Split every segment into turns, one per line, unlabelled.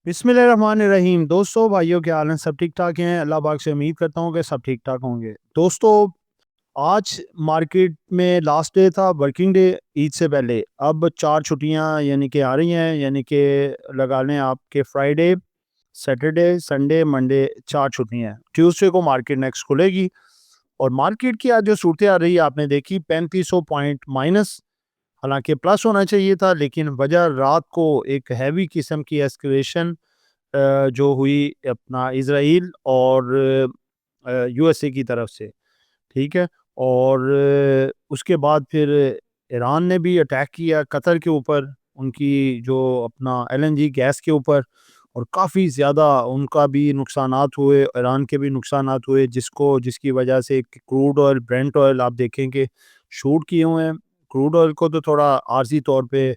बिस्मिल्लाहिर्रहमानिर्रहीम। दोस्तों, भाइयों, क्या हाल है? सब ठीक ठाक हैं? अल्लाह पाक से उम्मीद करता हूँ कि सब ठीक ठाक होंगे। दोस्तों, आज मार्केट में लास्ट डे था, वर्किंग डे, ईद से पहले। अब 4 छुट्टियाँ यानी कि आ रही हैं, यानी कि लगा लें आपके फ्राइडे, सैटरडे, संडे, मंडे, 4 छुट्टियाँ हैं। ट्यूसडे को मार्केट नेक्स्ट खुलेगी और मार्केट की आज जो सूरत आ रही है आपने देखी, 3500 पॉइंट माइनस। हालांकि प्लस होना चाहिए था, लेकिन वजह रात को एक हैवी किस्म की एस्केलेशन जो हुई अपना इजराइल और यूएसए की तरफ से, ठीक है। और उसके बाद फिर ईरान ने भी अटैक किया कतर के ऊपर, उनकी जो अपना एलएनजी गैस के ऊपर, और काफ़ी ज़्यादा उनका भी नुकसानात हुए, ईरान के भी नुकसानात हुए, जिसकी वजह से क्रूड ऑयल, ब्रेंट ऑयल आप देखें कि शूट किए हुए हैं। क्रूड ऑयल को तो थोड़ा आर्जी तौर पे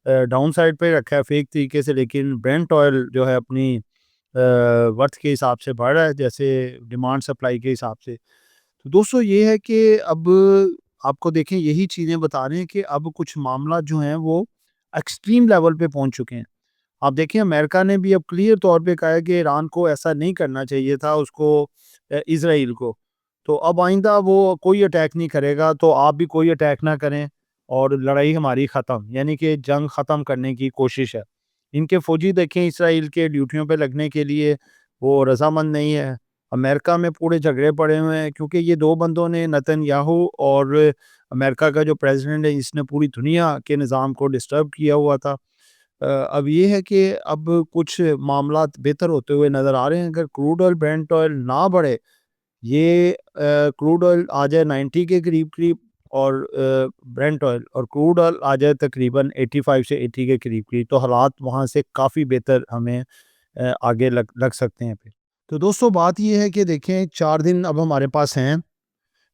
डाउन साइड पे रखा है फेक तरीके से, लेकिन ब्रेंट ऑयल जो है अपनी वर्थ के हिसाब से बढ़ रहा है, जैसे डिमांड सप्लाई के हिसाब से। तो दोस्तों, ये है कि अब आपको देखें, यही चीज़ें बता रहे हैं कि अब कुछ मामला जो हैं वो एक्सट्रीम लेवल पे पहुंच चुके हैं। आप देखिए, अमेरिका ने भी अब क्लियर तौर पे कहा है कि ईरान को ऐसा नहीं करना चाहिए था, उसको इसराइल को। तो अब आइंदा वो कोई अटैक नहीं करेगा, तो आप भी कोई अटैक ना करें और लड़ाई हमारी ख़त्म, यानी कि जंग ख़त्म करने की कोशिश है। इनके फ़ौजी देखें, इसराइल के ड्यूटियों पे लगने के लिए वो रज़ामंद नहीं है। अमेरिका में पूरे झगड़े पड़े हुए हैं, क्योंकि ये 2 बंदों ने, नेतन्याहू और अमेरिका का जो प्रेसिडेंट है, इसने पूरी दुनिया के निज़ाम को डिस्टर्ब किया हुआ था। अब ये है कि अब कुछ मामलात बेहतर होते हुए नज़र आ रहे हैं। अगर क्रूड ऑयल, ब्रेंट ऑयल ना बढ़े, ये क्रूड ऑयल आ जाए 90 के करीब-करीब, और ब्रेंट ऑयल और क्रूड ऑयल आ जाए तकरीबन 85 से 80 के करीब-करीब, तो हालात वहाँ से काफ़ी बेहतर हमें आगे लग लग सकते हैं फिर। तो दोस्तों, बात ये है कि देखें, 4 दिन अब हमारे पास हैं,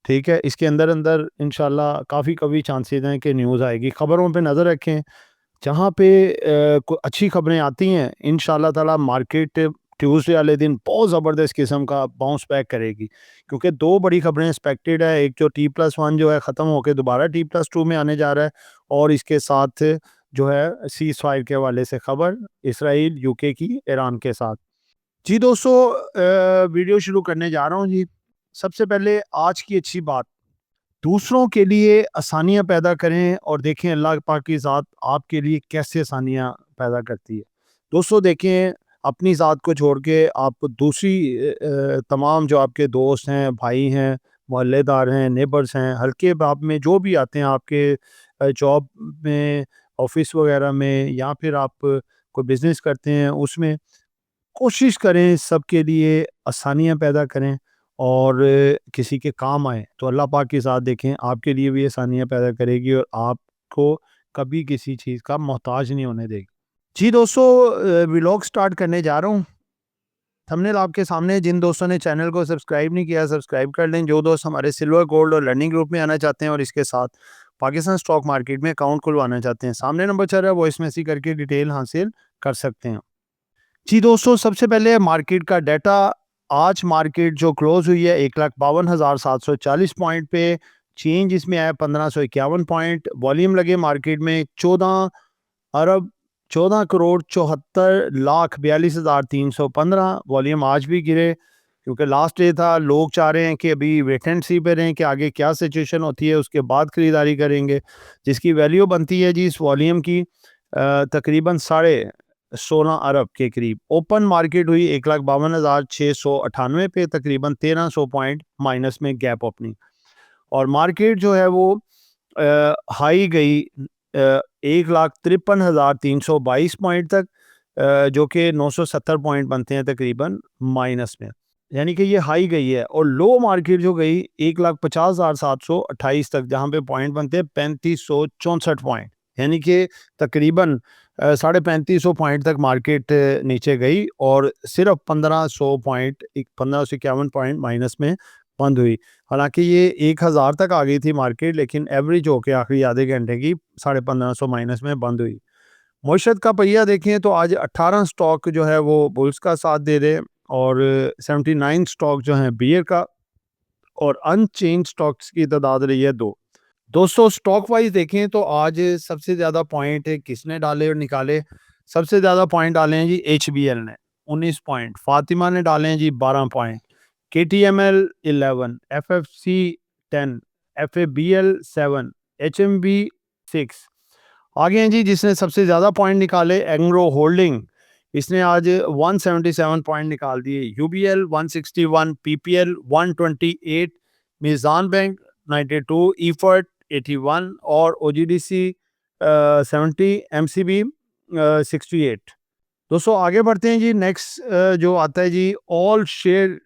ठीक है? इसके अंदर-अंदर इंशाल्लाह काफ़ी कभी चांसेज़ हैं कि न्यूज़ आएगी। खबरों पे नज़र रखें, जहाँ पे अच्छी खबरें आती हैं, इंशाल्लाह ताला मार्केट ट्यूसडे वाले दिन बहुत ज़बरदस्त किस्म का बाउंस बैक करेगी, क्योंकि 2 बड़ी खबरें एक्सपेक्टेड है। एक जो T+1 जो है ख़त्म होके दोबारा T+2 में आने जा रहा है, और इसके साथ जो है सीज़ फायर के हवाले से खबर, इसराइल, यूके की ईरान के साथ। जी दोस्तों, वीडियो शुरू करने जा रहा हूँ जी। सबसे पहले आज की अच्छी बात, दूसरों के लिए आसानियाँ पैदा करें और देखें अल्लाह पाक की ज़ात आपके लिए कैसे आसानियाँ पैदा करती है। दोस्तों देखें, अपनी ज़ात को छोड़ के आप दूसरी तमाम जो आपके दोस्त हैं, भाई हैं, मोहल्लेदार हैं, नेबर्स हैं, हल्के बाब में जो भी आते हैं आपके जॉब में, ऑफ़िस वग़ैरह में, या फिर आप कोई बिज़नेस करते हैं उसमें, कोशिश करें सबके लिए आसानियाँ पैदा करें और किसी के काम आएँ, तो अल्लाह पाक के साथ देखें आपके लिए भी आसानियाँ पैदा करेगी और आपको कभी किसी चीज़ का मोहताज नहीं होने देगी। जी दोस्तों, व्लॉग स्टार्ट करने जा रहा हूँ। थंबनेल आपके सामने है। जिन दोस्तों ने चैनल को सब्सक्राइब नहीं किया, सब्सक्राइब कर लें। जो दोस्त हमारे सिल्वर, गोल्ड और लर्निंग ग्रुप में आना चाहते हैं और इसके साथ पाकिस्तान स्टॉक मार्केट में अकाउंट खुलवाना चाहते हैं, सामने नंबर चल रहा है, वॉइस मैसेज करके डिटेल हासिल कर सकते हैं। जी दोस्तों, सबसे पहले मार्केट का डाटा। आज मार्केट जो क्लोज हुई है 1,52,740 पॉइंट पे, चेंज इसमें आया 1551 पॉइंट। वॉल्यूम लगे मार्केट में 14 अरब 14 करोड़ 74 लाख 42,315। वॉल्यूम आज भी गिरे, क्योंकि लास्ट डे था। लोग चाह रहे हैं कि अभी वेट एंड सी पे रहें कि आगे क्या सिचुएशन होती है, उसके बाद खरीदारी करेंगे, जिसकी वैल्यू बनती है जी इस वॉल्यूम की तकरीबन 16.5 अरब के करीब। ओपन मार्केट हुई 1,52,698 पे, तकरीबन 1300 पॉइंट माइनस में गैप ओपनिंग। और मार्केट जो है वो हाई गई 1,53,322 पॉइंट तक, जो कि 970 पॉइंट बनते हैं तकरीबन माइनस में, यानी कि ये हाई गई है। और लो मार्केट जो गई 1,50,728 तक, जहाँ पे पॉइंट बनते हैं 3,564 पॉइंट, यानी कि तकरीबन 3,550 पॉइंट तक मार्केट नीचे गई और सिर्फ 1,500 पॉइंट 1,551 पॉइंट माइनस में बंद हुई। हालांकि ये 1,000 तक आ गई थी मार्केट, लेकिन एवरेज होके आखिरी आधे घंटे की 1,550 माइनस में बंद हुई। मईशत का पहिया देखें तो आज 18 स्टॉक जो है वो बुल्स का साथ दे रहे, और 79 स्टॉक जो हैं बियर का, और अनचेंज स्टॉक्स की तादाद रही है 2। दोस्तों, स्टॉक वाइज देखें तो आज सबसे ज़्यादा पॉइंट किसने डाले और निकाले, सबसे ज़्यादा पॉइंट डाले हैं जी HBL ने 19 पॉइंट, फातिमा ने डाले हैं जी 12 point, KTML 11, FFC 10, FABL 7, HMB 6। आगे हैं जी जिसने सबसे ज़्यादा पॉइंट निकाले एंग्रो होल्डिंग, इसने आज 177 पॉइंट निकाल दिए। UBL 161, PPL 128, मीज़ान बैंक 92, ईफर्ट 81 और OGDC 70, MCB 68। दोस्तों आगे बढ़ते हैं जी। नेक्स्ट जो आता है जी all share,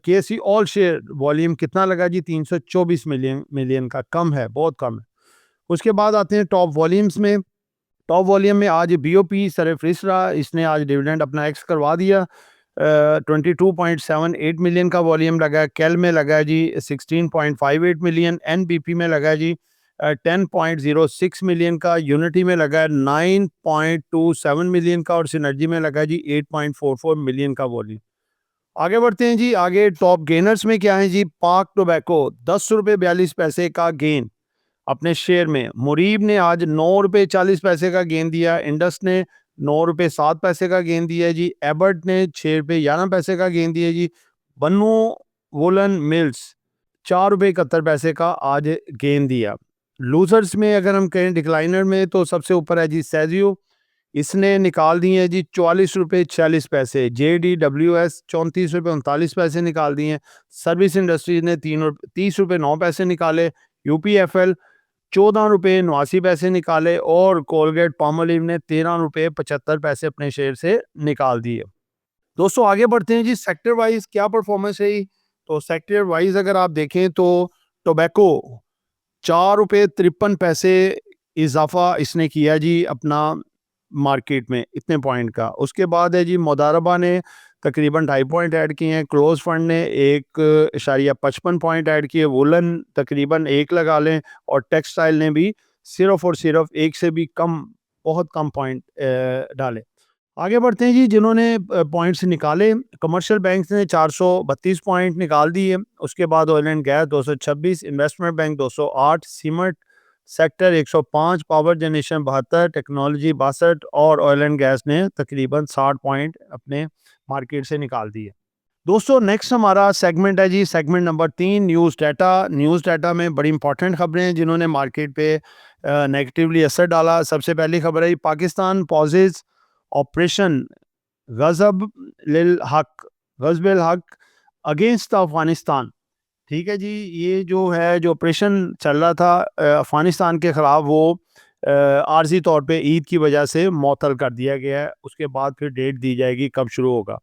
KSE all share volume कितना लगा जी? 324 मिलियन का, कम है, बहुत कम है। उसके बाद आते हैं टॉप वॉल्यूम्स में। टॉप वॉल्यूम में आज BOP सरफरिश रहा, इसने आज डिविडेंड अपना एक्स करवा दिया। 22.78 मिलियन का वॉल्यूम लगा है। कैल में लगा है जी 16.58 मिलियन, NBP में लगा है जी 10.06 मिलियन का, यूनिटी में लगा है 9.27 मिलियन का और सिनर्जी में लगा है जी 8.44 मिलियन का वॉल्यूम। आगे बढ़ते हैं जी। आगे टॉप गेनर्स में क्या है जी? पाक टोबैको 10 रुपये 42 पैसे का गेन अपने शेयर में। मुरीब ने आज 9 रुपये 40 पैसे का गेन दिया। इंडस ने 9 रुपये 7 पैसे का गेन दिया है जी। एबर्ट ने 6 रुपये 11 पैसे का गेन दिया है जी। बन्नू वुलन मिल्स 4 रुपये 71 पैसे का आज गेन दिया। लूजर्स में अगर हम कहें डिक्लाइनर में, तो सबसे ऊपर है जी सेजियो, इसने निकाल दिए हैं जी 44 रुपये 46 पैसे। JDWS 34 रुपये 39 पैसे निकाल दिए हैं। सर्विस इंडस्ट्रीज ने 30 रुपये 9 पैसे निकाले। UPFL 14 रुपये 89 पैसे निकाले और कोलगेट पामोलिव ने 13 रुपये 75 पैसे अपने शेयर से निकाल दिए। दोस्तों आगे बढ़ते हैं जी। सेक्टर वाइज क्या परफॉर्मेंस रही? तो सेक्टर वाइज अगर आप देखें तो टोबैको 4 रुपये 53 पैसे इजाफा इसने किया जी अपना मार्केट में, इतने पॉइंट का। उसके बाद है जी मुदारबा ने तकरीबन 2.5 पॉइंट ऐड किए हैं। क्लोज फंड ने 1.55 पॉइंट ऐड किए। वुलन तकरीबन 1 लगा लें और टेक्सटाइल ने भी सिर्फ और सिर्फ 1 से भी कम, बहुत कम पॉइंट डाले। आगे बढ़ते हैं जी। जिन्होंने पॉइंट्स निकाले, कमर्शियल बैंक ने 432 पॉइंट निकाल दिए। उसके बाद oil and gas 226, investment bank 208, cement sector 105, power generation 72, technology 62 और ऑयल एंड गैस ने तकरीबन 60 पॉइंट अपने मार्केट से निकाल दिए। दोस्तों नेक्स्ट हमारा सेगमेंट है जी, segment number 3, news data. News data में बड़ी इंपॉर्टेंट खबरें हैं जिन्होंने मार्केट पे नेगेटिवली असर डाला। सबसे पहली खबर है पाकिस्तान पॉजेज ऑपरेशन गजब लिल हक, गजबिल हक अगेंस्ट अफगानिस्तान। ठीक है जी, ये जो है जो ऑपरेशन चल रहा था अफगानिस्तान के ख़िलाफ़, वो आर्जी तौर पे ईद की वजह से मअतल कर दिया गया है। उसके बाद फिर डेट दी जाएगी कब शुरू होगा।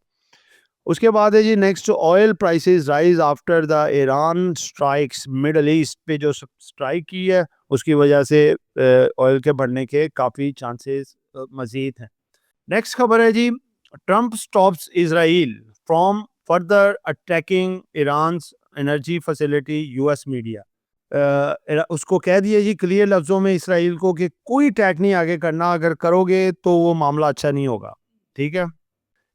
उसके बाद है जी next, oil prices rise after the Iran strikes. Middle east पे जो स्ट्राइक की है उसकी वजह से ऑयल के बढ़ने के काफ़ी चांसेस मज़ीद हैं। नेक्स्ट खबर है जी, Trump stops Israel from further attacking Iran's energy facility. US media उसको कह दिया जी क्लियर लफ्ज़ों में इसराइल को कि कोई अटैक नहीं आगे करना, अगर करोगे तो वो मामला अच्छा नहीं होगा। ठीक है।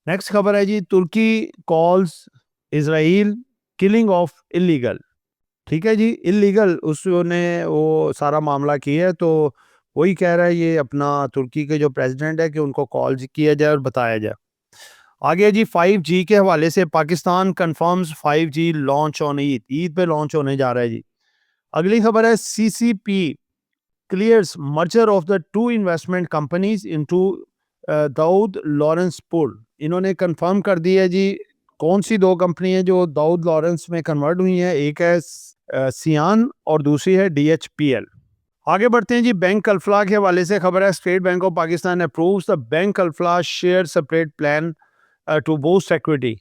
नेक्स्ट खबर है जी, Turkey calls Israel killing of illegal. ठीक है जी, इलीगल उसने वो सारा मामला किया है, तो वही कह रहा है ये अपना तुर्की के जो प्रेसिडेंट है कि उनको कॉल किया जाए और बताया जाए। आगे जी 5G के हवाले से, Pakistan confirms 5G launch on Eid, Eid पे लॉन्च होने जा रहा है जी। अगली खबर है CCP clears merger of the 2 investment companies into Dawood Lawrencepur. इन्होंने कंफर्म कर दिया है जी कौन सी 2 कंपनी है जो दाऊद लॉरेंस में कन्वर्ट हुई है। एक है सियान और दूसरी है DHPL। आगे बढ़ते हैं जी, बैंक अल्फला के हवाले से खबर है, state bank of Pakistan approves the bank Alfalah share separate plan to boost equity.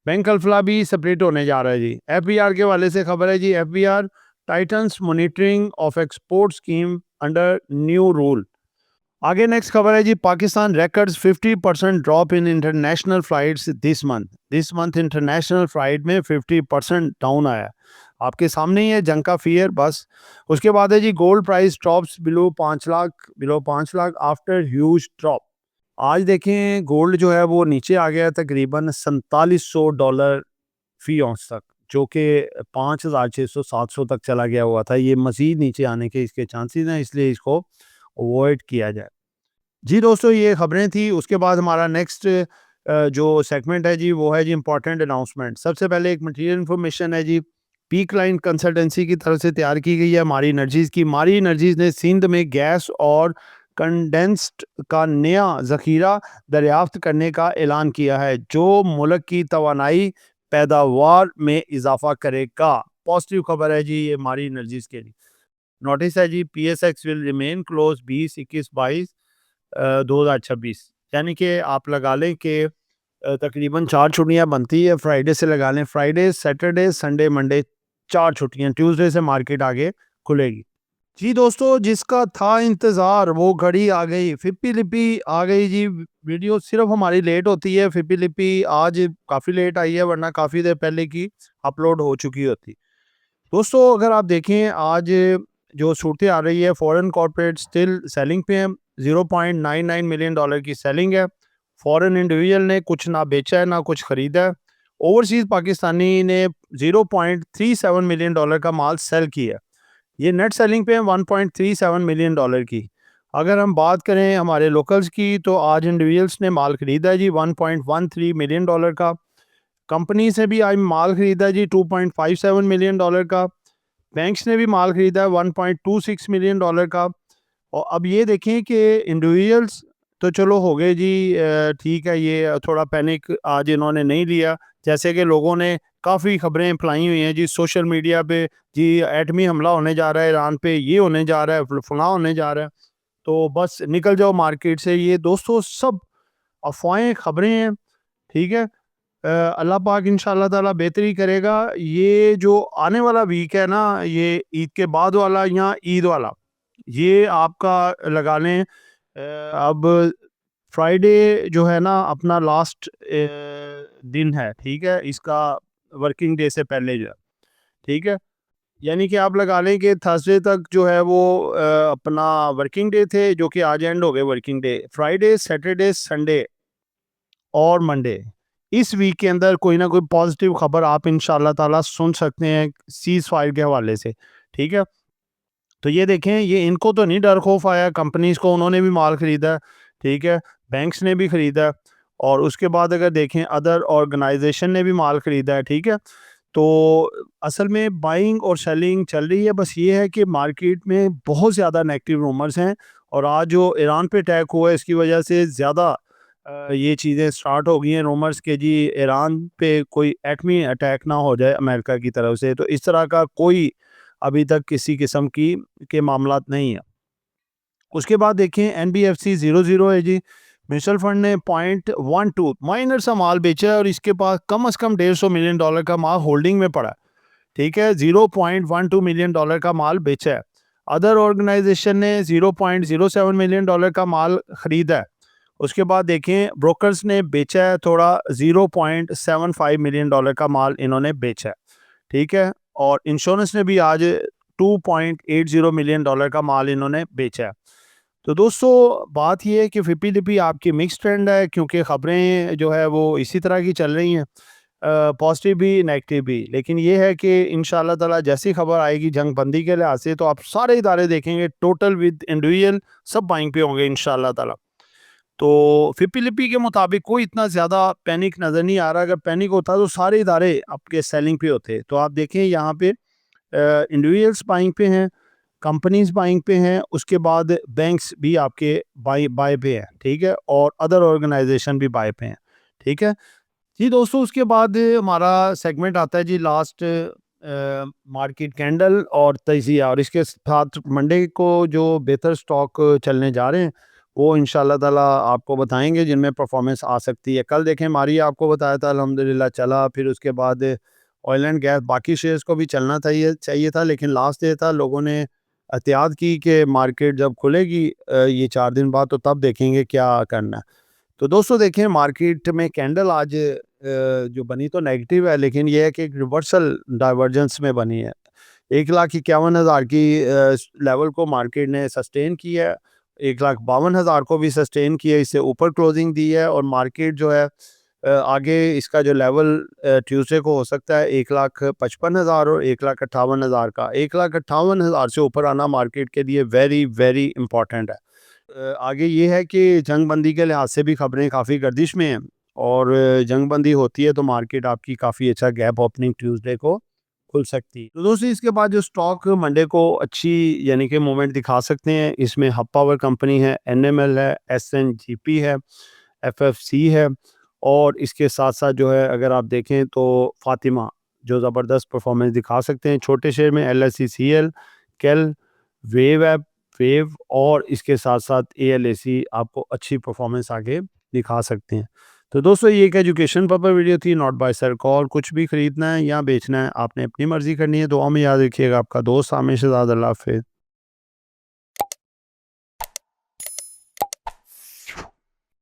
Bank Alfalah भी सेपरेट होने जा रहा है जी। FBR के हवाले से खबर है जी, FBR tightens monitoring of export scheme under new rule. आगे नेक्स्ट खबर है जी, Pakistan records 50% drop in international flights this month international flight में 50% डाउन आया। आपके सामने ही है जंग का फियर बस। उसके बाद है जी, gold price drops below 5 lakh after huge drop. आज देखें गोल्ड जो है वो नीचे आ गया तकरीबन $4700 फी औंस तक, जो कि 5600-700 तक चला गया हुआ था। ये मज़ीद नीचे आने के इसके चांसेस हैं, इसलिए इसको अवॉइड किया जाए। जी दोस्तों, ये खबरें थी। उसके बाद हमारा नेक्स्ट जो सेगमेंट है जी, वो है जी इम्पोर्टेंट अनाउंसमेंट। सबसे पहले एक मटेरियल इन्फॉर्मेशन है जी, पीक लाइन कंसल्टेंसी की तरफ से तैयार की गई है मारी एनर्जीज़ की। मारी एनर्जीज़ ने सिंध में गैस और कंडेंस्ड का नया ज़ख़ीरा दरियाफ़्त करने का ऐलान किया है, जो मुल्क की तवानाई पैदावार में इज़ाफ़ा करेगा। पॉज़िटिव खबर है जी ये मारी एनर्जीज़ के लिए। नोटिस है जी, पीएसएक्स विल रिमेन क्लोज 20, 21, 22 2026, यानी कि आप लगा लें कि तकरीबन 4 छुट्टियाँ बनती है, फ्राइडे से लगा लें, फ्राइडे, सैटरडे, संडे, मंडे 4 छुट्टियाँ, ट्यूसडे से मार्केट आगे खुलेगी। जी दोस्तों, जिसका था इंतज़ार वो घड़ी आ गई, फिप्पी-लिप्पी आ गई जी। वीडियो सिर्फ़ हमारी लेट होती है, फिप्पी-लिप्पी आज काफ़ी लेट आई है, वरना काफ़ी देर पहले की अपलोड हो चुकी होती। दोस्तों अगर आप देखें आज जो सूरत आ रही है, फॉरेन कॉर्पोरेट स्टिल सेलिंग पे है, $0.99 मिलियन की सेलिंग है। फॉरेन इंडिविजुअल ने कुछ ना बेचा है ना कुछ खरीदा है। ओवरसीज़ पाकिस्तानी ने $0.37 मिलियन का माल सेल किया है। ये नेट सेलिंग पे है $1.37 मिलियन की। अगर हम बात करें हमारे लोकल्स की, तो आज इंडिविजुअल्स ने माल खरीदा है जी $1.13 मिलियन का। कंपनी से भी आज माल खरीदा है जी $2.57 मिलियन का। बैंक्स ने भी माल खरीदा है $1.26 मिलियन का। और अब ये देखें कि इंडिविजुअल्स तो चलो हो गए जी, ठीक है, ये थोड़ा पैनिक आज इन्होंने नहीं लिया। जैसे कि लोगों ने काफ़ी खबरें फैलाई हुई हैं जी सोशल मीडिया पे, जी एटमी हमला होने जा रहा है ईरान पे, ये होने जा रहा है, फलां होने जा रहा है, तो बस निकल जाओ मार्केट से। ये दोस्तों सब अफवाहें, खबरें हैं, ठीक है। अल्लाह पाक इंशाअल्लाह ताला बेहतरी करेगा। ये जो आने वाला वीक है ना, ये ईद के बाद वाला या ईद वाला, ये आपका लगा लें अब फ्राइडे जो है ना अपना लास्ट दिन है, ठीक है, इसका वर्किंग डे से पहले जो है, ठीक है। यानी कि आप लगा लें कि थर्सडे तक जो है वो अपना वर्किंग डे थे, जो कि आज एंड हो गए working day. Friday, Saturday, Sunday और मंडे, इस वीक के अंदर कोई ना कोई पॉजिटिव खबर आप इंशाल्लाह ताला सुन सकते हैं सीज़ फायर के हवाले से, ठीक है। तो ये देखें, ये इनको तो नहीं डर खौफ आया, कंपनीज़ को, उन्होंने भी माल खरीदा है, ठीक है, बैंक्स ने भी खरीदा है। और उसके बाद अगर देखें अदर ऑर्गेनाइजेशन ने भी माल खरीदा है, ठीक है। तो असल में बाइंग और सेलिंग चल रही है। बस ये है कि मार्केट में बहुत ज़्यादा नेगेटिव रूमर्स हैं, और आज जो ईरान पे अटैक हुआ है इसकी वजह से ज़्यादा ये चीज़ें स्टार्ट हो गई हैं रूमर्स के जी ईरान पे कोई एटमी अटैक ना हो जाए अमेरिका की तरफ से। तो इस तरह का कोई अभी तक किसी किस्म की के मामलात नहीं है। उसके बाद देखें एनबीएफसी 00 है जी। म्यूचुअल फंड ने 0.12 माइनर सा माल बेचा है, और इसके पास कम से कम $150 मिलियन का माल होल्डिंग में पड़ा है, ठीक है। $0.12 मिलियन का माल बेचा है। अदर ऑर्गेनाइजेशन ने $0.07 मिलियन का माल खरीदा है। उसके बाद देखें ब्रोकर्स ने बेचा है थोड़ा, $0.75 मिलियन का माल इन्होंने बेचा है, ठीक है। और इंश्योरेंस ने भी आज $2.80 मिलियन का माल इन्होंने बेचा है। तो दोस्तों बात ये है कि फिप्पी लिपि आपकी मिक्स ट्रेंड है, क्योंकि ख़बरें जो है वो इसी तरह की चल रही हैं, पॉजिटिव भी नेगेटिव भी। लेकिन ये है कि इंशाल्लाह ताला जैसी खबर आएगी जंग बंदी के लिहाज से, तो आप सारे इदारे देखेंगे टोटल विद इंडिविजुअल सब बाइंग पे होंगे इंशाल्लाह ताला। तो फिप्पी लिपि के मुताबिक कोई इतना ज़्यादा पैनिक नज़र नहीं आ रहा। अगर पैनिक होता तो सारे इदारे आपके सेलिंग पे होते। तो आप देखें यहाँ पे इंडिविजुअल्स बाइंग पे हैं, कंपनीज बाइंग पे हैं, उसके बाद बैंक्स भी आपके बाय बाय पे हैं, ठीक है, और अदर ऑर्गेनाइजेशन भी बाय पे हैं, ठीक है। जी दोस्तों, उसके बाद हमारा सेगमेंट आता है जी लास्ट, मार्केट कैंडल और तजिया, और इसके साथ मंडे को जो बेहतर स्टॉक चलने जा रहे हैं वो इंशाल्लाह ताला आपको बताएंगे, जिनमें परफॉर्मेंस आ सकती है। कल देखें हमारी आपको बताया था, अल्हम्दुलिल्लाह चला। फिर उसके बाद ऑयल एंड गैस बाकी शेयर्स को भी चलना चाहिए चाहिए था, लेकिन लास्ट डे था, लोगों ने एहतियात की कि मार्केट जब खुलेगी ये 4 दिन बाद, तो तब देखेंगे क्या करना है। तो दोस्तों देखें मार्केट में कैंडल आज जो बनी तो नेगेटिव है, लेकिन ये है कि एक रिवर्सल डाइवर्जेंस में बनी है। 1,51,000 की लेवल को मार्केट ने सस्टेन किया है, 1,52,000 को भी सस्टेन किया, इससे ऊपर क्लोजिंग दी है। और मार्केट जो है आगे इसका जो लेवल ट्यूसडे को हो सकता है 1,55,000 और 1,58,000 का। 1,58,000 से ऊपर आना मार्केट के लिए वेरी वेरी इंपॉर्टेंट है। आगे ये है कि जंग बंदी के लिहाज से भी खबरें काफ़ी गर्दिश में हैं और जंग बंदी होती है तो मार्केट आपकी काफ़ी अच्छा गैप ओपनिंग ट्यूसडे को खुल सकती है। तो दोस्तों इसके बाद जो स्टॉक मंडे को अच्छी यानी कि मूवमेंट दिखा सकते हैं, इसमें हब पावर कंपनी है, एनएमएल है, एसएनजीपी है, एफएफसी है और इसके साथ साथ जो है अगर आप देखें तो फातिमा जो ज़बरदस्त परफॉर्मेंस दिखा सकते हैं। छोटे शेयर में एलएससीसीएल, केल, वेव ऐप, वेव और इसके साथ साथ एएलएसी आपको अच्छी परफॉर्मेंस आगे दिखा सकते हैं। तो दोस्तों ये एक एजुकेशन पर्पस वीडियो थी, नॉट बाय सर कॉल। कुछ भी खरीदना है या बेचना है आपने अपनी मर्जी करनी है। दुआ में याद रखिएगा। आपका दोस्त आमिर शहजाद। अल्लाह हाफिज़।